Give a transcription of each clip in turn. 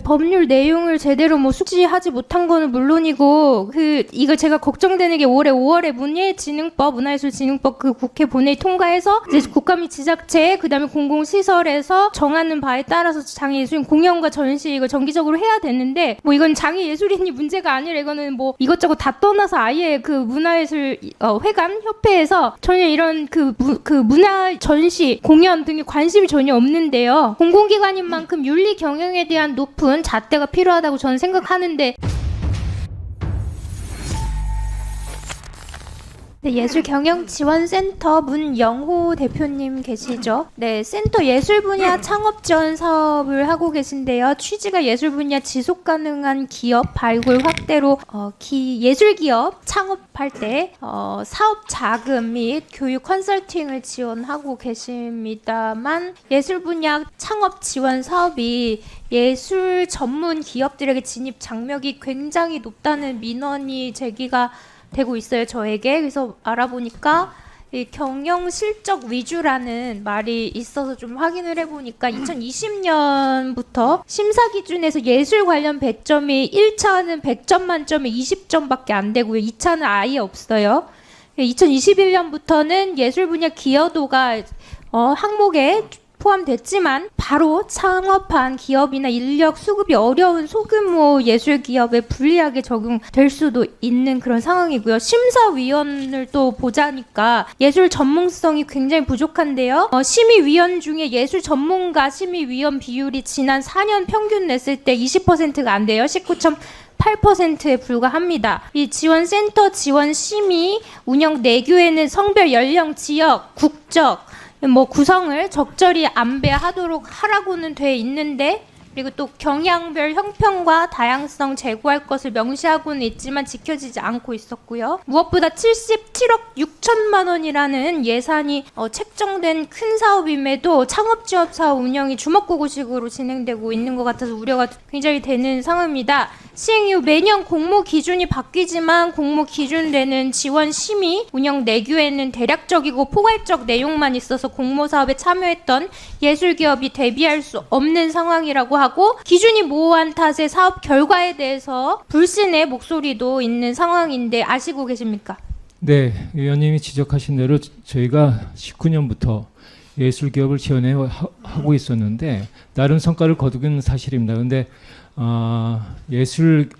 법률 내용을 제대로 뭐 숙지하지 못한 거는 물론이고 이거 제가 걱정되는 게 올해 5월에 문화예술진흥법 그 국회 본회의 통과해서 이제 국가 및 지자체 그다음에 공공시설에서 정하는 바에 따라서 장애예술인 공연과 전시 이거 정기적으로 해야 되는데 뭐 이건 장애예술인이 문제가 아니라 이거는 뭐 이것저것 다 떠나서 아예 그 문화예술 회관 협회에서 전혀 이런 그 문화 전시 공연 등에 관심이 전혀 없는데요. 공공기관인 만큼 윤리 경영에 대한 높은 잣대가 필요하다고 저는 생각하는데 네, 예술경영지원센터 문영호 대표님 계시죠? 네, 센터 예술 분야 창업 지원 사업을 하고 계신데요. 취지가 예술 분야 지속 가능한 기업 발굴 확대로 예술 기업 창업할 때 사업 자금 및 교육 컨설팅을 지원하고 계십니다만 예술 분야 창업 지원 사업이 예술 전문 기업들에게 진입 장벽이 굉장히 높다는 민원이 제기가 되고 있어요, 저에게. 그래서 알아보니까 이 경영 실적 위주라는 말이 있어서 좀 확인을 해보니까 2020년부터 심사 기준에서 예술 관련 배점이 1차는 100점 만점에 20점밖에 안 되고요. 2차는 아예 없어요. 2021년부터는 예술 분야 기여도가 항목에 포함됐지만 바로 창업한 기업이나 인력 수급이 어려운 소규모 예술 기업에 불리하게 적용될 수도 있는 그런 상황이고요. 심사위원을 또 보자니까 예술 전문성이 굉장히 부족한데요. 심의위원 중에 예술 전문가 심의위원 비율이 지난 4년 평균 냈을 때 20%가 안 돼요. 19.8%에 불과합니다. 이 지원센터 지원 심의 운영 내규에는 성별, 연령, 지역, 국적 구성을 적절히 안배하도록 하라고는 돼 있는데 그리고 또 경향별 형평과 다양성 제고할 것을 명시하고는 있지만 지켜지지 않고 있었고요. 무엇보다 77억 6천만 원이라는 예산이 책정된 큰 사업임에도 창업지원 사업 운영이 주먹구구식으로 진행되고 있는 것 같아서 우려가 굉장히 되는 상황입니다. 시행 이후 매년 공모 기준이 바뀌지만 공모 기준되는 지원 심의 운영 내규에는 대략적이고 포괄적 내용만 있어서 공모 사업에 참여했던 예술기업이 대비할 수 없는 상황이라고 하고 기준이 모호한 탓에 사업 결과에 대해서 불신의 목소리도 있는 상황인데 아시고 계십니까? 네, 위원님이 지적하신 대로 저희가 19년부터 예술기업을 지원해 하고 있었는데 나름 성과를 거두긴 사실입니다. 그런데 예술인들의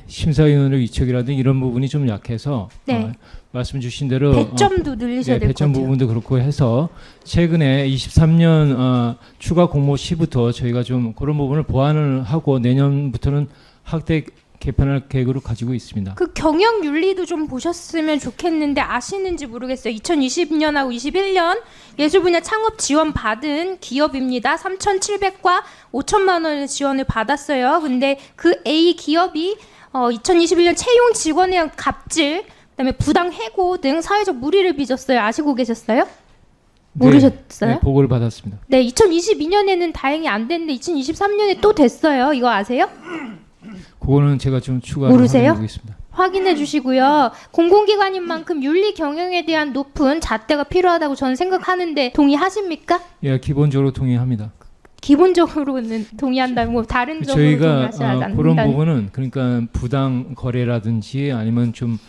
심사위원회 위촉이라든지 이런 부분이 좀 약해서 네. 말씀 주신 대로 배점도 늘리셔야 될 것 배점 같아요. 부분도 그렇고 해서 최근에 23년 추가 공모 시부터 저희가 좀 그런 부분을 보완을 하고 내년부터는 확대 개편할 계획으로 가지고 있습니다. 그 경영 윤리도 좀 보셨으면 좋겠는데 아시는지 모르겠어요. 2020년하고 21년 예술 분야 창업 지원 받은 기업입니다. 3,700과 5천만 원의 지원을 받았어요. 근데 그 A 기업이 2021년 채용 직원에 의한 갑질, 그다음에 부당 해고 등 사회적 무리를 빚었어요. 아시고 계셨어요? 모르셨어요? 네, 보고를 받았습니다. 네, 2022년에는 다행히 안 됐는데 2023년에 또 됐어요. 이거 아세요? 그거는 제가 좀 추가로 모르세요? 확인해 보겠습니다. 확인해 주시고요. 공공기관인 만큼 윤리 경영에 대한 높은 잣대가 필요하다고 저는 생각하는데 동의하십니까? 예, 기본적으로 동의합니다. 기본적으로는 동의한다면 뭐 다른 점으로 저희가 동의하지 않는다는 그런 부분은 그러니까 부당 거래라든지 아니면 좀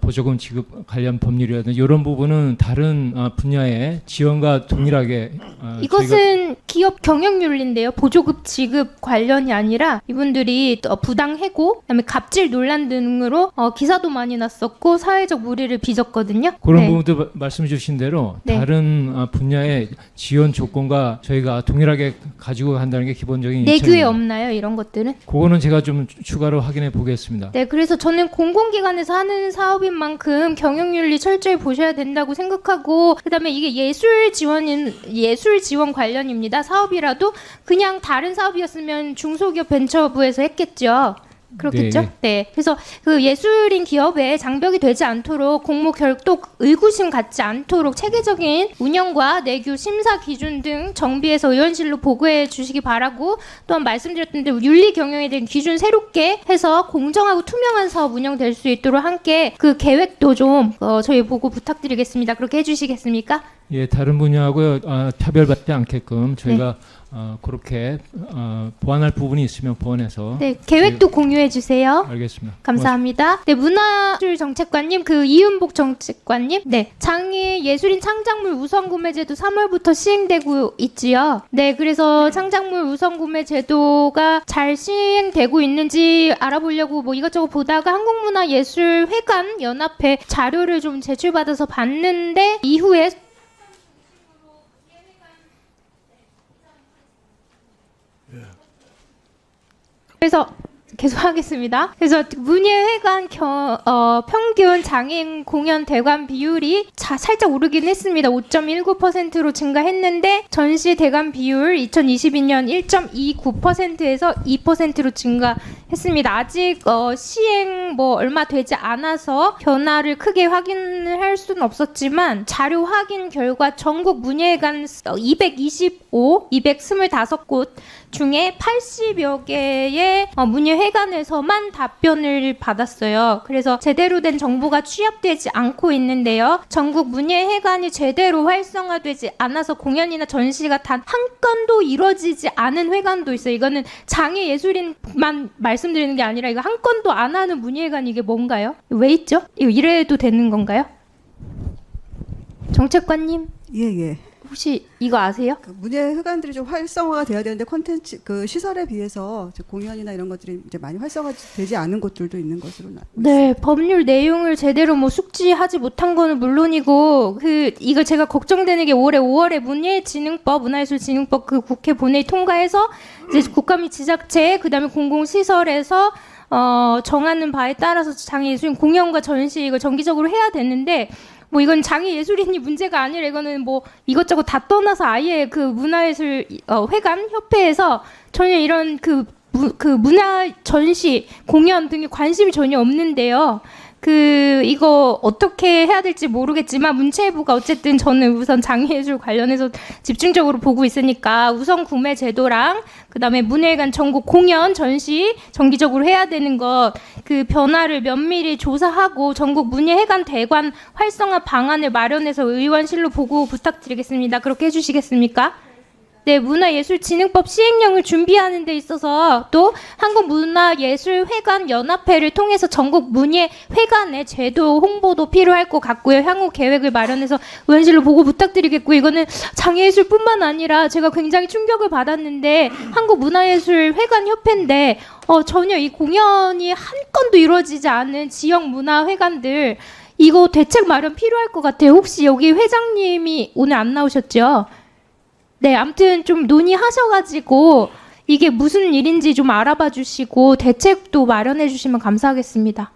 보조금 지급 관련 법률이라든지 이런 부분은 다른 분야의 지원과 동일하게 이것은 기업 경영 윤리인데요. 보조금 지급 관련이 아니라 이분들이 부당 해고, 그다음에 갑질 논란 등으로 기사도 많이 났었고 사회적 무리를 빚었거든요. 그런 네. 부분도 말씀 주신 대로 네. 다른 분야의 지원 조건과 저희가 동일하게 가지고 간다는 게 기본적인 내규에 입장입니다. 없나요? 이런 것들은? 그거는 제가 좀 추가로 확인해 보겠습니다. 네, 그래서 저는 공공기관에서 하는 사업인 만큼 경영윤리 철저히 보셔야 된다고 생각하고, 그다음에 이게 예술 지원 관련입니다. 사업이라도 그냥 다른 사업이었으면 중소기업 벤처부에서 했겠죠. 그렇겠죠? 네. 그래서 그 예술인 기업에 장벽이 되지 않도록 공모 결도 의구심 갖지 않도록 체계적인 운영과 내규 심사 기준 등 정비해서 의원실로 보고해 주시기 바라고, 또한 말씀드렸던 대로 윤리 경영에 대한 기준 새롭게 해서 공정하고 투명한 사업 운영될 수 있도록 함께 그 계획도 좀 저희 보고 부탁드리겠습니다. 그렇게 해주시겠습니까? 예, 다른 분야하고 차별받지 않게끔 저희가 그렇게 보완할 부분이 있으면 보완해서 네, 계획도 공유해 주세요. 알겠습니다. 감사합니다. 네, 문화예술 정책관님, 이윤복 정책관님, 네, 장애 예술인 창작물 우선 구매 제도 3월부터 시행되고 있지요. 네, 그래서 창작물 우선 구매 제도가 잘 시행되고 있는지 알아보려고 뭐 이것저것 보다가 한국문화예술회관 연합회 자료를 좀 제출받아서 봤는데 이후에 그래서 계속 하겠습니다. 그래서 문예회관 평균 장애인 공연 대관 비율이 살짝 오르긴 했습니다. 5.19%로 증가했는데 전시 대관 비율 2022년 1.29%에서 2%로 증가했습니다. 아직 시행 뭐 얼마 되지 않아서 변화를 크게 확인할 수는 없었지만 자료 확인 결과 전국 문예회관 225곳 중에 80여 개의 문예회관에서만 답변을 받았어요. 그래서 제대로 된 정보가 취합되지 않고 있는데요. 전국 문예회관이 제대로 활성화되지 않아서 공연이나 전시가 단 한 건도 이루어지지 않은 회관도 있어요. 이거는 장애 예술인만 말씀드리는 게 아니라 이거 한 건도 안 하는 문예회관 이게 뭔가요? 왜 있죠? 이거 이래도 되는 건가요? 정책관님 예. 혹시 이거 아세요? 그 문예회관들이 좀 활성화가 돼야 되는데 콘텐츠 그 시설에 비해서 이제 공연이나 이런 것들이 이제 많이 활성화되지 않은 곳들도 있는 것으로 알고 있습니다. 네, 법률 내용을 제대로 뭐 숙지하지 못한 거는 물론이고 이거 제가 걱정되는 게 올해 5월에 문화예술진흥법 그 국회 본회의 통과해서 이제 국가 및 지자체 그다음에 공공시설에서 정하는 바에 따라서 장애예술인 공연과 전시 이걸 정기적으로 해야 되는데 뭐 이건 장애 예술인이 문제가 아니라 이거는 뭐 이것저것 다 떠나서 아예 그 문화예술 회관 협회에서 전혀 이런 그 문화 전시 공연 등에 관심이 전혀 없는데요. 이거 어떻게 해야 될지 모르겠지만 문체부가 어쨌든 저는 우선 장애예술 관련해서 집중적으로 보고 있으니까 우선 구매 제도랑 그다음에 문예회관 전국 공연 전시 정기적으로 해야 되는 것 그 변화를 면밀히 조사하고 전국 문예회관 대관 활성화 방안을 마련해서 의원실로 보고 부탁드리겠습니다. 그렇게 해주시겠습니까? 네, 문화예술진흥법 시행령을 준비하는 데 있어서 또 한국문화예술회관 연합회를 통해서 전국 문예회관의 제도 홍보도 필요할 것 같고요. 향후 계획을 마련해서 의원실로 보고 부탁드리겠고 이거는 장애예술뿐만 아니라 제가 굉장히 충격을 받았는데 한국문화예술회관협회인데 전혀 이 공연이 한 건도 이루어지지 않은 지역 문화회관들 이거 대책 마련 필요할 것 같아요. 혹시 여기 회장님이 오늘 안 나오셨죠? 네, 아무튼 좀 논의하셔가지고 이게 무슨 일인지 좀 알아봐 주시고 대책도 마련해 주시면 감사하겠습니다.